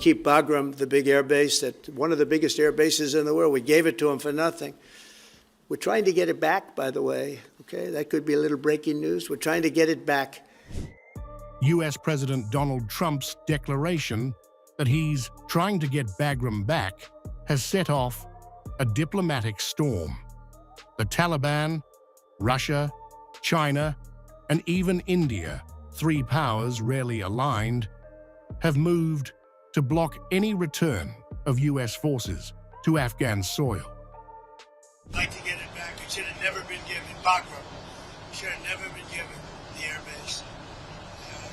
keep Bagram, the big air base, one of the biggest air bases in the world. We gave it to them for nothing. We're trying to get it back, by the way. Okay, that could be a little breaking news. We're trying to get it back. US President Donald Trump's declaration that he's trying to get Bagram back has set off a diplomatic storm. The Taliban, Russia, China, and even India, three powers rarely aligned, have moved to block any return of US forces to Afghan soil. I'd like to get it back. It should have never been given. Bagram should have never been given the air base.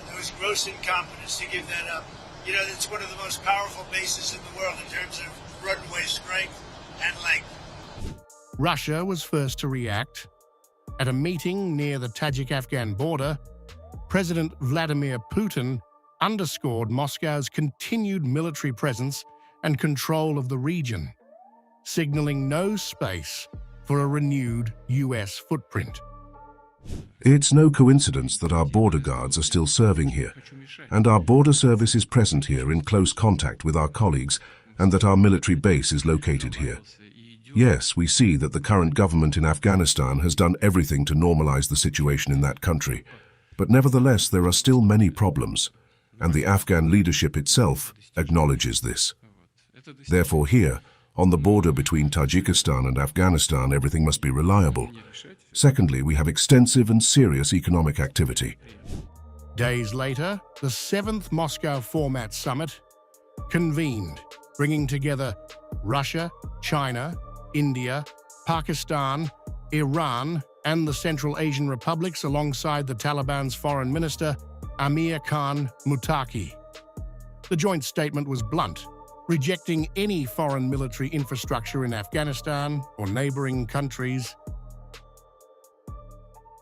That was gross incompetence to give that up. You know, it's one of the most powerful bases in the world in terms of runway strength and length. Russia was first to react. At a meeting near the Tajik-Afghan border, President Vladimir Putin underscored Moscow's continued military presence and control of the region, signaling no space for a renewed US footprint. It's no coincidence that our border guards are still serving here, and our border service is present here in close contact with our colleagues, and that our military base is located here. Yes, we see that the current government in Afghanistan has done everything to normalize the situation in that country, but nevertheless there are still many problems, and the Afghan leadership itself acknowledges this. Therefore here, on the border between Tajikistan and Afghanistan, everything must be reliable. Secondly, we have extensive and serious economic activity. Days later, the 7th Moscow Format Summit convened, bringing together Russia, China, India, Pakistan, Iran, and the Central Asian republics alongside the Taliban's foreign minister, Amir Muttaqi. The joint statement was blunt, rejecting any foreign military infrastructure in Afghanistan or neighboring countries.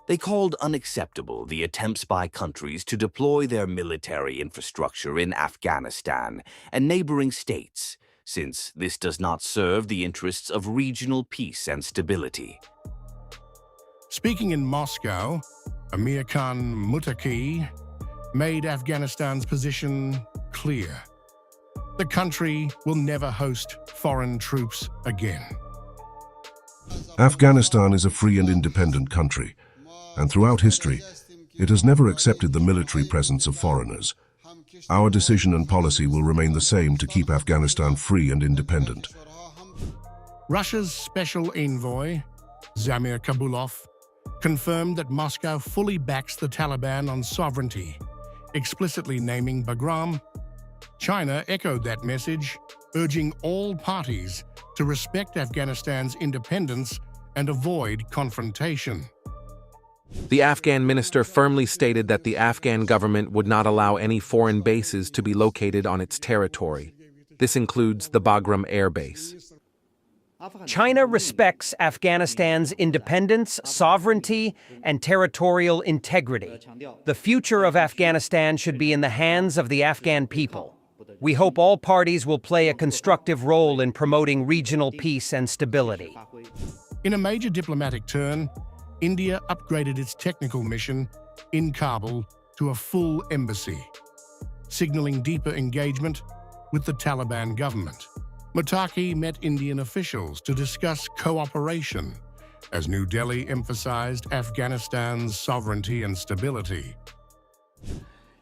They called unacceptable the attempts by countries to deploy their military infrastructure in Afghanistan and neighboring states, since this does not serve the interests of regional peace and stability. Speaking in Moscow, Amir Muttaqi made Afghanistan's position clear. The country will never host foreign troops again. Afghanistan is a free and independent country, and throughout history, it has never accepted the military presence of foreigners. Our decision and policy will remain the same to keep Afghanistan free and independent. Russia's special envoy, Zamir Kabulov, confirmed that Moscow fully backs the Taliban on sovereignty, explicitly naming Bagram. China echoed that message, urging all parties to respect Afghanistan's independence and avoid confrontation. The Afghan minister firmly stated that the Afghan government would not allow any foreign bases to be located on its territory. This includes the Bagram Air Base. China respects Afghanistan's independence, sovereignty, and territorial integrity. The future of Afghanistan should be in the hands of the Afghan people. We hope all parties will play a constructive role in promoting regional peace and stability. In a major diplomatic turn, India upgraded its technical mission in Kabul to a full embassy, signaling deeper engagement with the Taliban government. Muttaqi met Indian officials to discuss cooperation as New Delhi emphasized Afghanistan's sovereignty and stability.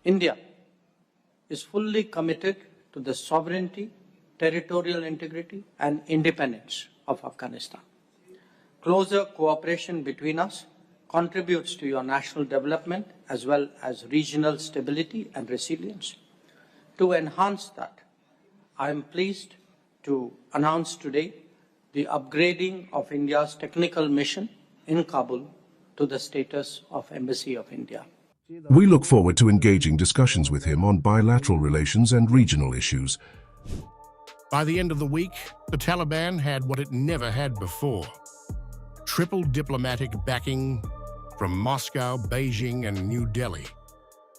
India is fully committed to the sovereignty, territorial integrity, and independence of Afghanistan. Closer cooperation between us contributes to your national development as well as regional stability and resilience. To enhance that, I am pleased to announce today the upgrading of India's technical mission in Kabul to the status of Embassy of India. We look forward to engaging discussions with him on bilateral relations and regional issues. By the end of the week, the Taliban had what it never had before: triple diplomatic backing from Moscow, Beijing, and New Delhi.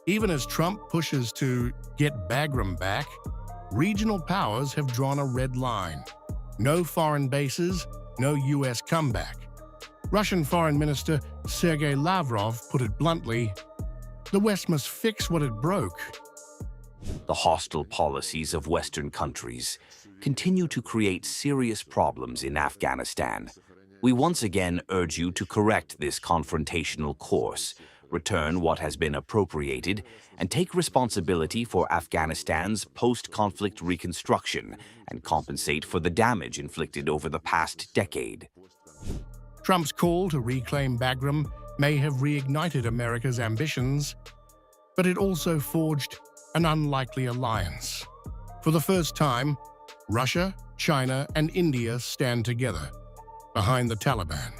Even as Trump pushes to get Bagram back, regional powers have drawn a red line. No foreign bases, no US comeback. Russian Foreign Minister Sergei Lavrov put it bluntly, "The West must fix what it broke." The hostile policies of Western countries continue to create serious problems in Afghanistan. We once again urge you to correct this confrontational course, return what has been appropriated, and take responsibility for Afghanistan's post-conflict reconstruction and compensate for the damage inflicted over the past decade. Trump's call to reclaim Bagram may have reignited America's ambitions, but it also forged an unlikely alliance. For the first time, Russia, China, and India stand together behind the Taliban.